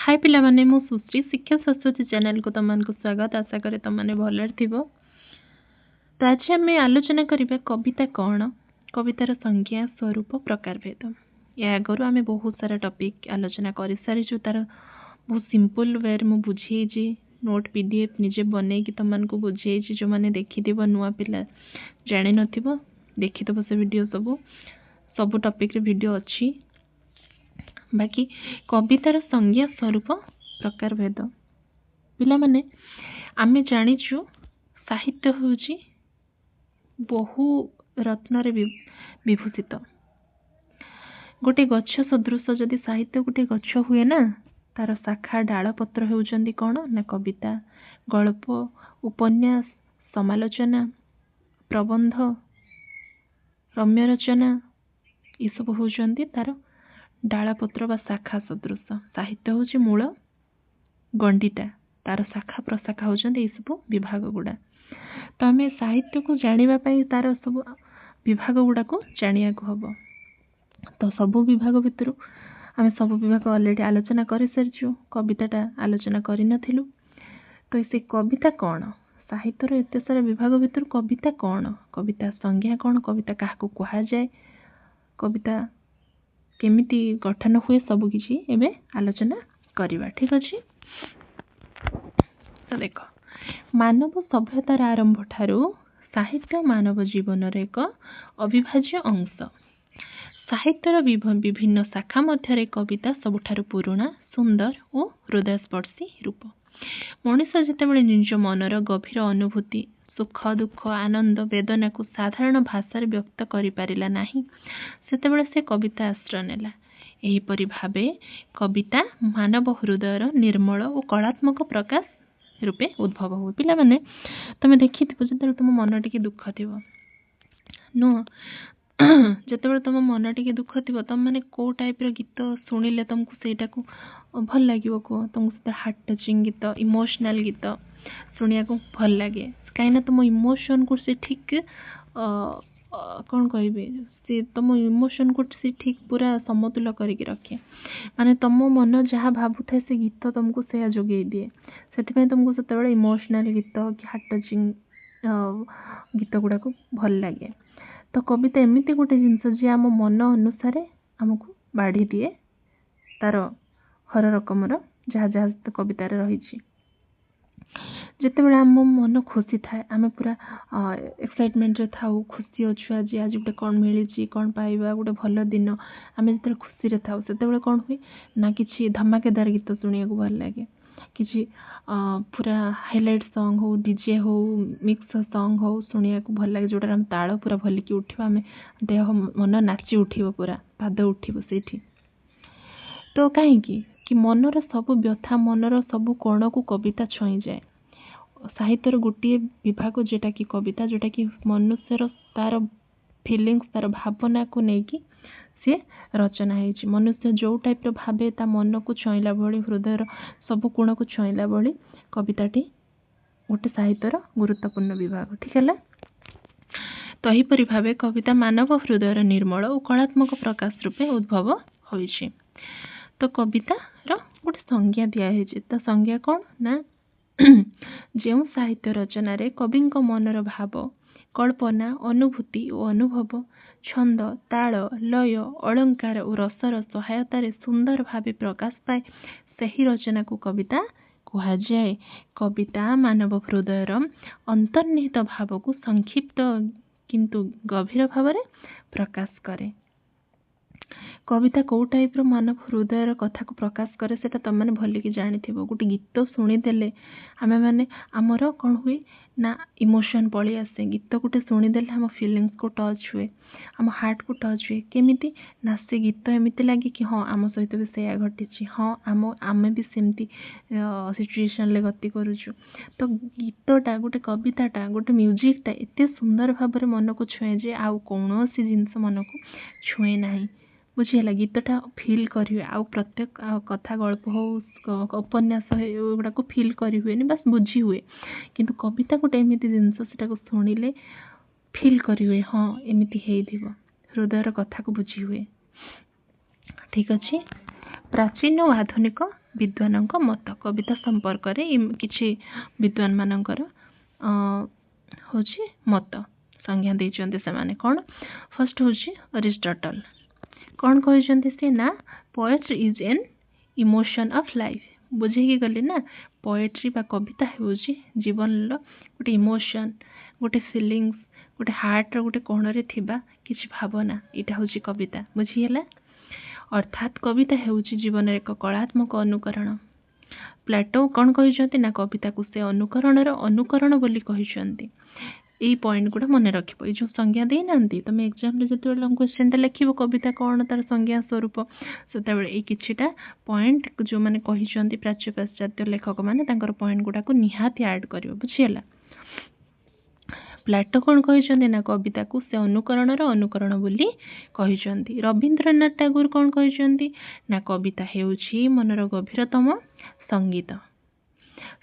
हाय पिला माने मु सुश्री शिक्षा सरस्वती चैनल को तुमको स्वागत। आशा करे तुमने भलर थिबो। तो आज आम आलोचना करिबा कविता कौन, कवितार संज्ञा स्वरूप प्रकार भेद। या आगु आम बहुत सारा टॉपिक आलोचना कर सारी तार बहुत सिंपल वे मु बुझे नोट पीडीएफ निजे बने कि तुमको बुझे जो मैंने देखिथिब नुआ पिला जानि नथिबो देखिथबो से वीडियो सब टॉपिक रे वीडियो अच्छी। बाकी कवितार संज्ञा स्वरूप प्रकार भेद पिला माने आमे जानिचु साहित्य होउची बहु रत्न विभूषित। गोटे गच्छ सदृश जदि साहित्य गोटे गच्छ हुए ना तार शाखा डाल पत्र होउचंदी कौन ना कविता, गल्प, उपन्यास, समालोचना, प्रबंध, रम्य रचना ये सब होउचंदी तार डालपत्र बा शाखा सदृश। साहित्य होची मूल गंडीटा, तार शाखा प्रशाखा होचंदी सब विभाग गुड़ा। तो आम साहित्य को जानिबा पई तार सब विभाग गुड़ा को जानिया को हबो। तो सब विभाग भितर आम सब विभाग ऑलरेडी आलोचना कर सारिछु, कविताटा आलोचना करि नथिलु। तो से कविता कौन, साहित्यर एते सारा विभाग भितर कविता कौन, कविता संज्ञा कौन, कविता काहाको कहा जाए, कविता केमिति गठन हुए सब किछि एबे आलोचना करिबा। ठीक अछि। तो देखो मानव सभ्यतार आरंभ ठारू साहित्य मानव जीवन रे एक अविभाज्य अंश। साहित्यर विभिन्न शाखा मध्य कविता सबुठारु पुराणा, सुंदर और हृदयस्पर्शी रूप। मनुष्य जितेबाला निज मनर गभीर अनुभूति, सुख दुख, आनंद, वेदना को साधारण भाषा व्यक्त करि पारिला नाही, सेतेबेले से कविता आश्रय नेला। एहीपरि भावे कविता मानव हृदयर निर्मल और कलात्मक प्रकाश रूपे उद्भव हुए। पिला माने तमे देखिथिबो जेतेबेले तुम मन टिके दुख थिबो नो जेतेबेले तुम मन टिके दुख थिबो तुम माने को टाइप रो गीत सुनिले तुमको सेटा को भल लागिवो, को तुमको हार्ट टचिंग गीत, इमोशनल गीत सुनिया को भल लागे। कहीं तुम इमोशन को से ठीक कौन कहबे से तुम इमोशन को से ठीक पूरा समतुल करके रखे। माने तुम मन जहाँ भावु था से गीत तुमको से जोगे दिए, से तुमको से इमोशनल गीत कि हार्ट टचिंग गीत गुड़ा को भल लगे। तो कविता एमती गोटे जिनस जी आम मन अनुसार आमको बाढ़ी दिए तार हर रकमर जहाँ जहाँ तो कवितार रही। जितेबाला आम मन खुशी थाए आम पूरा एक्साइटमेंट रे थाउ, खुशी अच्छु आज आज गोटे कौन मिली कौन पाइबा गोटे भल दिन आम जो खुशी रे थाउ से कौन हुए ना कि धमाकेदार गीत शुणा को भल लगे, किसी पूरा हाइलाइट सॉन्ग हो, डीजे हो, मिक्स सॉन्ग हो शुणा को भल लगे, जोटार आम ताल पूरा भलिकी उठिबो, आम देह मन नाची उठिबो, पूरा पाद उठिबो सेठी। तो कहीं कि मनर सब व्यथा मनर सब कोण को कविता छुई जाए। साहित्यर गोटे विभाग जेटा कि कविता, जोटा कि मनुष्यर तार फीलिंग्स तार भावना को लेकिन सी रचना है। मनुष्य जो टाइप भावे ता मन को छुईला भली, हृदय सब कोण को छुईला भली कविताटी गोटे साहित्यर गुरुत्वपूर्ण विभाग। ठीक है। तो यहीपरि भावे कविता मानव हृदय निर्मल और कलात्मक प्रकाश रूपे उद्भव होइछि। तो कवितार गोटे संज्ञा दिखाई। तो संज्ञा कौन ना जो साहित्य रचना रे कविंक मनर भाव, कल्पना, अनुभूति और अनुभव छंद, ताल, लय, अलंकार और रसर सहायतार सुंदर भावे प्रकाश पाए सही रचना को कविता कहा जाए। कविता मानव हृदयर अंतर्निहित भाव को संक्षिप्त किंतु गभीर भाव में प्रकाश करे। कविता कौ टाइप मानव हृदय कथा को प्रकाश करे सेटा तुम मैंने भलिकी जानिथिबो। गोटे गीत शुणीदेले आमे माने आमर कौन हुए ना इमोशन पलि आसे, गीत गोटे शुणीदेले आम फिलिंग्स को टच हुए, आम हार्ट को टच हुए। केमिति ना से गीत एमती लगे कि हाँ आम सहित भी सैया घटी, हाँ आम भी सेमती सिचुएशन ले गति करुचु। तो गीतटा गोटे कविताटा गोटे म्यूजिकटा एते सुंदर भाव में मन को छुए जे आउ कौन सी जिनस मन को छुए ना। बुझीगला गीतटा फिल करेंगे आउ प्रत्येक कथा गल्प हो उपन्यास एगुड़ा को फिल करी हुए बस बुझी हुए, किंतु कविता गोटे एमती जिनस से शुणिले फिल करी हुए, हाँ एमती हृदयर कथा को बुझी हुए। ठीक अच्छे। प्राचीन और आधुनिक विद्वानଙ୍କ मत कविता संपर्क किछि विद्वान मानकर होछि मत संज्ञा देइचंती से माने कोन फर्स्ट होछि अरिस्टोटल कोन कहिचंती से ना poetry is an emotion of life बुझे कि गले ना पोएट्री बा कविता होछि जीवन लो गोटे इमोशन गोटे फीलिंग्स गोटे हार्ट रो गोटे कोण रे थिबा किछि भावना इटा होछि कविता बुझियला अर्थात कविता हेउछि जीवन एक कलात्मक अनुकरण प्लेटो कौन कहिसंती ना कविता को से अनुकरण बोली कहिसंती एई पॉइंट गुडा मन रखिबो ए जो संज्ञा देई नांती तुम एग्जाम रे जतो लंग क्वेश्चन ता लिखिबो कविता कोन तार संज्ञा स्वरूप सेता बेले ए किछिटा पॉइंट जो माने कहिसंती प्राच्य पाश्चात्य लेखक माने तांकर पॉइंट गुडा को निहाती ऐड करियो बुझियला प्लेटो कौन कहिसंती ना कविता को से अनुकरण बोली कहिसंती रविंद्रनाथ टैगोर कौन कहिसंती ना कविता हेउछि मनर गभीरतम संगीत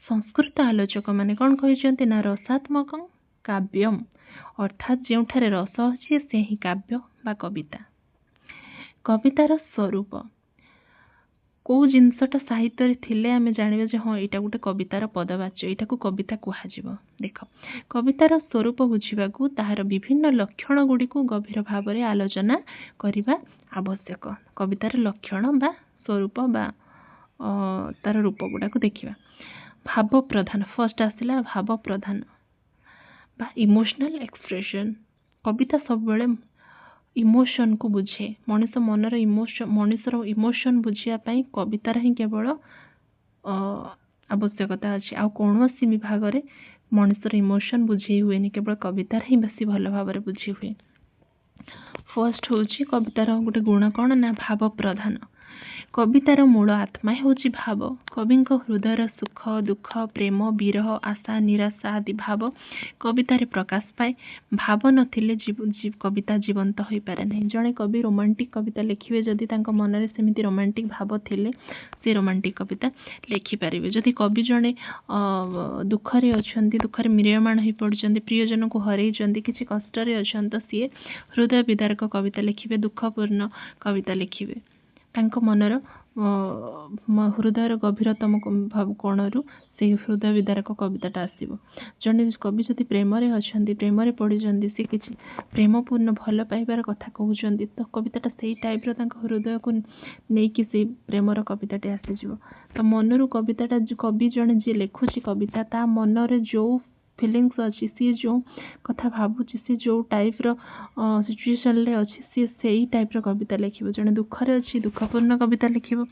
संस्कृत आलोचक माने कौन कहिसंती ना रसात्मक काव्यम अर्थात जोठारे रस अछि से ही काव्य बा कविता कवितार स्वरूप को जिनसटा साहित्य रे थिले आमे जानिबे जे हां एटा गुटे कवितार पदवाच्य एटा को कविता कुहा जिवो देखो कवितार स्वरूप बुझिबाकू ताहार विभिन्न लक्षण गुडी को गभीर भाबरे आलोचना करिबा आवश्यक कवितार लक्षण बा स्वरूप बा तार रूप गुडा को देखिबा भाव प्रधान फर्स्ट आसिला भाव प्रधान बा इमोशनल एक्सप्रेशन कविता सब बेले इमोशन को बुझे मनुष्य मनर इमोशन मनुष्यर इमोशन बुझिया पई कवितार ही केवल आवश्यकता अछि आ कोनोसी विभाग रे मनुष्यर इमोशन बुझे हुएनी केवल कवितार ही बेसी भल भाव रे बुझी हुए फर्स्ट होची कवितार गोटे गुण कोन ना भाव प्रधान कवितार मूल आत्मा होची भाव कविंक हृदयर सुख दुख प्रेम विरह आशा निराशा आदि भाव कवितार प्रकाश पाए भाव नथिले कविता जीवंत होई पारे नहीं जणे कवि रोमांटिक कविता लिखिबे जदि तांको मन रे सेमिति रोमांटिक भाव थिले से रोमांटिक कविता लिखि पारिबे जदि कवि जणे दुख रे अछंती दुख रे मिरियमाण होई पडचंती प्रियजन को हरई जंती किछि कष्ट रे अछंत सिए हृदय विदारक कविता लिखिबे दुखपूर्ण कविता लिखिबे तांको मनर हृदयर गभीरतम भाव कोणरू से हृदय विदारक कविताटा आसीबो जने कवि जति प्रेम रे अछंती प्रेम रे पड़ी जंती से किछि प्रेमपूर्ण भल पाइबार कथा कहउचंती तो कविताटा सेही टाइप रो तांको हृदय को नै कि से प्रेम रो कविताटे आसी जिवो तो मनरू कविताटा कवि जने जे लेखुची कविता ता मन रे जो फीलिंग्स अच्छी सी जो कथा भावुची सी जो टाइप रो सिचुएशन ले अच्छी सी सेही टाइप रो कविता लिखिबो जने दुख रे अच्छी दुखपूर्ण कविता लिखिबो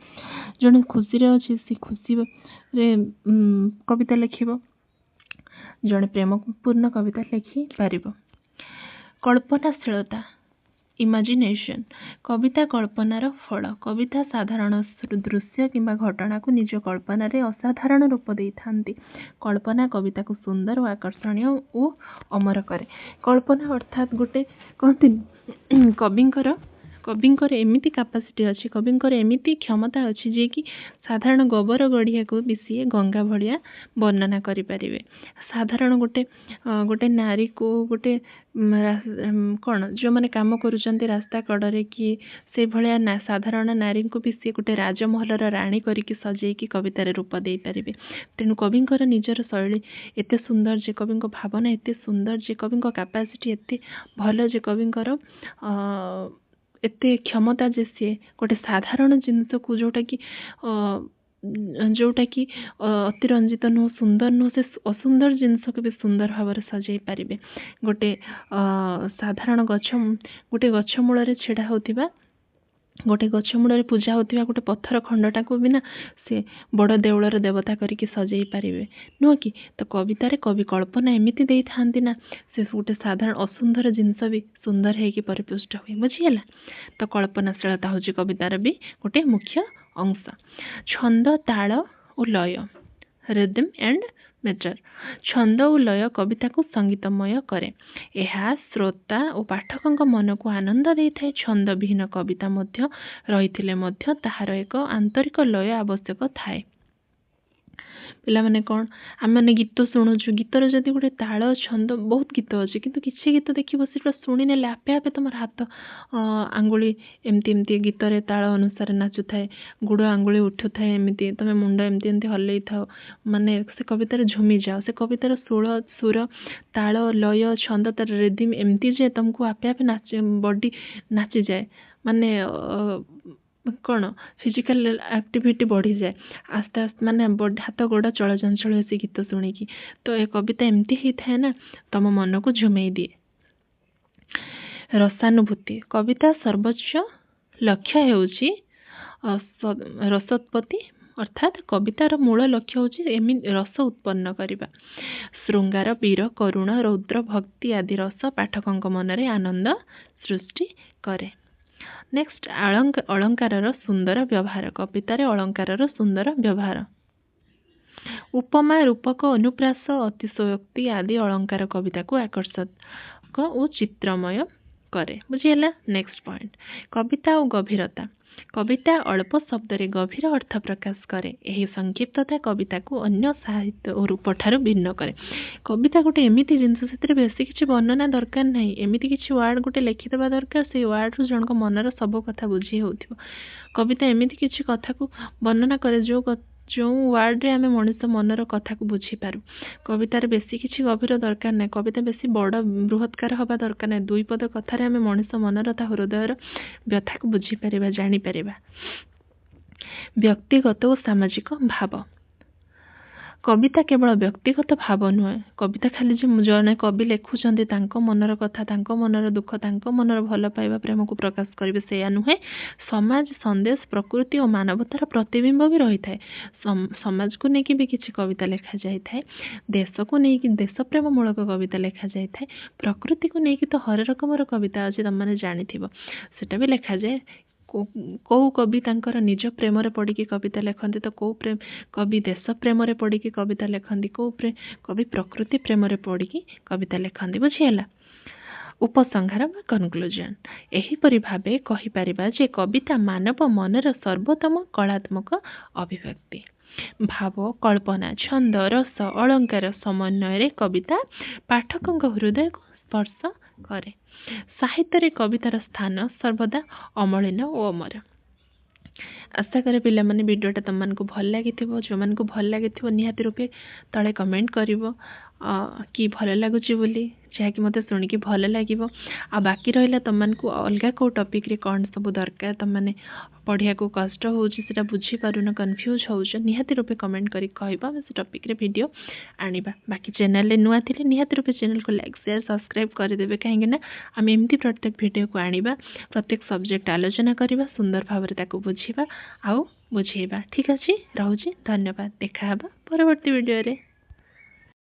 जने खुशी रे अच्छी सी खुशी रे कविता लिखिबो जने प्रेमपूर्ण कविता लिखि पारिबो कल्पनाशीलता इमेजिनेशन कविता कल्पनार फल कविता साधारण दृश्य किंबा घटना को निज कल्पना रे असाधारण रूप देई थांती कल्पना कविता को सुंदर और आकर्षणीय और अमर करे कल्पना अर्थात गोटे कहती कविंकर एमिति कैपेसिटी अछि कविंकर एमिति क्षमता अछि जे कि साधारण गोबर गढ़िया को बिसी गंगा भलिया वर्णना करि परिबे साधारण गोटे नारी को गोटे कौन जो माने काम करूचंती रास्ता कड़े कि से भलिया ना साधारण नारी को भी से गोटे राजमहलर रानी करिकी सजेकी कवितार रूप दे पारिबे तेणु कविंकर निजर शैली एते सुंदर जे कविंक भावना एते सुंदर जे कविंक कैपेसिटी एते भल जे कविंकर एते क्षमता जे से गोटे साधारण जिनस को जोटा कि अतिरंजित नुह सुंदर नुह से असुंदर जिनस को भी सुंदर भाव सजाई पारिबे गोटे साधारण गोटे गछ मूल रे छेड़ा होतिबा गोटे गछ मूल पूजा होतिबा गोटे पत्थर खंडटा को भी ना से बड़ देवलर देवता करिके सजाई पारिबे नुह कि तो कवितारे कवि कल्पना एमिति देई थांती ना से गोटे साधारण असुंदर जिनस भी सुंदर हेकि परिपुष्ट हुए बुझियला तो कल्पनाशीलता होची कवितार भी गोटे मुख्य अंश छंद ताल और लय रिदम एंड मेटर छंद और लय कविता को संगीतमय करे यह श्रोता और पाठक मन को आनंद दे थाए छंद विहीन कविता मध्य रहिथिले मध्य ताहार एक आंतरिक लय आवश्यक थाए ପିଲାମାନେ କ'ଣ ଆମେମାନେ ଗୀତ ଶୁଣୁଛୁ, ଗୀତର ଯଦି ଗୋଟେ ତାଳ ଛନ୍ଦ, ବହୁତ ଗୀତ ଅଛି କିନ୍ତୁ କିଛି ଗୀତ ଦେଖିବ ସେଟା ଶୁଣିନେଲେ ଆପେ ଆପେ ତୁମର ହାତ ଆଙ୍ଗୁଳି ଏମିତି ଏମିତି ଗୀତରେ ତାଳ ଅନୁସାରେ ନାଚୁଥାଏ, ଗୋଡ଼ ଆଙ୍ଗୁଳି ଉଠୁଥାଏ, ଏମିତି ତୁମେ ମୁଣ୍ଡ ଏମିତି ଏମିତି ହଲେଇ ଥାଉ, ମାନେ ସେ କବିତାରେ ଝୁମିଯାଅ। ସେ କବିତାର ସୁର, ତାଳ, ଲୟ, ଛନ୍ଦ, ତାର ରିଦିମ୍ ଏମିତି ଯେ ତୁମକୁ ଆପେ ଆପେ ବଡି ନାଚିଯାଏ, ମାନେ କ'ଣ ଫିଜିକାଲ ଆକ୍ଟିଭିଟି ବଢ଼ିଯାଏ ଆସ୍ତେ ଆସ୍ତେ, ମାନେ ହାତ ଗୋଡ଼ ଚଳଚଞ୍ଚଳ ସେ ଗୀତ ଶୁଣିକି। ତ ଏ କବିତା ଏମିତି ହେଇଥାଏ ନା, ତମ ମନକୁ ଝୁମେଇ ଦିଏ। ରସାନୁଭୂତି। କବିତା ସର୍ବୋଚ୍ଚ ଲକ୍ଷ୍ୟ ହେଉଛି ରସୋତ୍ପତ୍ତି, ଅର୍ଥାତ୍ କବିତାର ମୂଳ ଲକ୍ଷ୍ୟ ହେଉଛି ରସ ଉତ୍ପନ୍ନ କରିବା। ଶୃଙ୍ଗାର, ବୀର, କରୁଣ, ରୌଦ୍ର, ଭକ୍ତି ଆଦି ରସ ପାଠକଙ୍କ ମନରେ ଆନନ୍ଦ ସୃଷ୍ଟି କରେ। ନେକ୍ସଟ, ଅଳଙ୍କାରର ସୁନ୍ଦର ବ୍ୟବହାର। କବିତାରେ ଅଳଙ୍କାରର ସୁନ୍ଦର ବ୍ୟବହାର। ଉପମା, ରୂପକ, ଅନୁପ୍ରାସ, ଅତିଶୟୋକ୍ତି ଆଦି ଅଳଙ୍କାର କବିତାକୁ ଆକର୍ଷକ ଓ ଚିତ୍ରମୟ କରେ। ବୁଝିହେଲା? ନେକ୍ସଟ ପଏଣ୍ଟ, କବିତା ଓ ଗଭୀରତା। କବିତା ଅଳ୍ପ ଶବ୍ଦରେ ଗଭୀର ଅର୍ଥ ପ୍ରକାଶ କରେ। ଏହି ସଂକ୍ଷିପ୍ତତା କବିତାକୁ ଅନ୍ୟ ସାହିତ୍ୟ ଓ ରୂପଠାରୁ ଭିନ୍ନ କରେ। କବିତା ଗୋଟେ ଏମିତି ଜିନିଷ, ସେଥିରେ ବେଶୀ କିଛି ବର୍ଣ୍ଣନା ଦରକାର ନାହିଁ, ଏମିତି କିଛି ୱାର୍ଡ ଗୋଟେ ଲେଖିଦେବା ଦରକାର, ସେଇ ୱାର୍ଡରୁ ଜଣଙ୍କ ମନର ସବୁ କଥା ବୁଝି ହେଉଥିବ। କବିତା ଏମିତି କିଛି କଥାକୁ ବର୍ଣ୍ଣନା କରେ ଯେଉଁ ୱାର୍ଡରେ ଆମେ ମଣିଷ ମନର କଥାକୁ ବୁଝିପାରୁ। କବିତାରେ ବେଶୀ କିଛି ଗଭୀର ଦରକାର ନାହିଁ, କବିତା ବେଶୀ ବଡ଼ ବୃହତ୍କାର ହେବା ଦରକାର ନାହିଁ, ଦୁଇ ପଦ କଥାରେ ଆମେ ମଣିଷ ମନର, ତା ହୃଦୟର ବ୍ୟଥାକୁ ବୁଝିପାରିବା, ଜାଣିପାରିବା। ବ୍ୟକ୍ତିଗତ ଓ ସାମାଜିକ ଭାବ। କବିତା କେବଳ ବ୍ୟକ୍ତିଗତ ଭାବ ନୁହେଁ। କବିତା ଖାଲି ଯେ ଜଣେ କବି ଲେଖୁଛନ୍ତି ତାଙ୍କ ମନର କଥା, ତାଙ୍କ ମନର ଦୁଃଖ, ତାଙ୍କ ମନର ଭଲ ପାଇବା, ପ୍ରେମକୁ ପ୍ରକାଶ କରିବେ, ସେଇଆ ନୁହେଁ। ସମାଜ, ସନ୍ଦେଶ, ପ୍ରକୃତି ଓ ମାନବତାର ପ୍ରତିବିମ୍ବ ବି ରହିଥାଏ। ସମାଜକୁ ନେଇକି ବି କିଛି କବିତା ଲେଖାଯାଇଥାଏ, ଦେଶକୁ ନେଇକି ଦେଶପ୍ରେମମୂଳକ କବିତା ଲେଖାଯାଇଥାଏ, ପ୍ରକୃତିକୁ ନେଇକି ତ ହର ରକମର କବିତା ଅଛି, ତମମାନେ ଜାଣିଥିବ, ସେଟା ବି ଲେଖାଯାଏ। କେଉଁ କବି ତାଙ୍କର ନିଜ ପ୍ରେମରେ ପଡ଼ିକି କବିତା ଲେଖନ୍ତି, ତ କେଉଁ କବି ଦେଶ ପ୍ରେମରେ ପଡ଼ିକି କବିତା ଲେଖନ୍ତି, କେଉଁ କବି ପ୍ରକୃତି ପ୍ରେମରେ ପଡ଼ିକି କବିତା ଲେଖନ୍ତି। ବୁଝିହେଲା? ଉପସଂହାର ବା କନକ୍ଲୁଜନ। ଏହିପରି ଭାବେ କହିପାରିବା ଯେ କବିତା ମାନବ ମନର ସର୍ବୋତ୍ତମ କଳାତ୍ମକ ଅଭିବ୍ୟକ୍ତି। ଭାବ, କଳ୍ପନା, ଛନ୍ଦ, ରସ, ଅଳଙ୍କାର ସମନ୍ୱୟରେ କବିତା ପାଠକଙ୍କ ହୃଦୟକୁ ସ୍ପର୍ଶ କରେ। ସାହିତ୍ୟରେ କବିତାର ସ୍ଥାନ ସର୍ବଦା ଅମଳିନ ଓ ଅମର। ଆଶା କରେ ପିଲାମାନେ ଭିଡ଼ିଓଟା ତୁମମାନଙ୍କୁ ଭଲ ଲାଗିଥିବ। ଯେଉଁମାନଙ୍କୁ ଭଲ ଲାଗିଥିବ ନିହାତି ରୂପେ ତଳେ କମେଣ୍ଟ କରିବ କି ଭଲ ଲାଗୁଛି ବୋଲି, ଯାହାକି ମୋତେ ଶୁଣିକି ଭଲ ଲାଗିବ। ଆଉ ବାକି ରହିଲା ତୁମମାନଙ୍କୁ ଅଲଗା କେଉଁ ଟପିକ୍ରେ କ'ଣ ସବୁ ଦରକାର, ତୁମମାନେ ପଢ଼ିବାକୁ କଷ୍ଟ ହେଉଛି, ସେଇଟା ବୁଝିପାରୁନ, କନଫ୍ୟୁଜ୍ ହେଉଛ, ନିହାତି ରୂପେ କମେଣ୍ଟ କରିକି କହିବ, ଆମେ ସେ ଟପିକ୍ରେ ଭିଡ଼ିଓ ଆଣିବା। ବାକି ଚ୍ୟାନେଲରେ ନୂଆ ଥିଲେ ନିହାତି ରୂପେ ଚ୍ୟାନେଲକୁ ଲାଇକ୍, ସେୟାର, ସବସ୍କ୍ରାଇବ୍ କରିଦେବେ, କାହିଁକିନା ଆମେ ଏମିତି ପ୍ରତ୍ୟେକ ଭିଡ଼ିଓକୁ ଆଣିବା, ପ୍ରତ୍ୟେକ ସବଜେକ୍ଟ ଆଲୋଚନା କରିବା, ସୁନ୍ଦର ଭାବରେ ତାକୁ ବୁଝିବା ଆଉ ବୁଝେଇବା। ଠିକ୍ ଅଛି, ରହୁଛି, ଧନ୍ୟବାଦ। ଦେଖାହେବା ପରବର୍ତ୍ତୀ ଭିଡ଼ିଓରେ।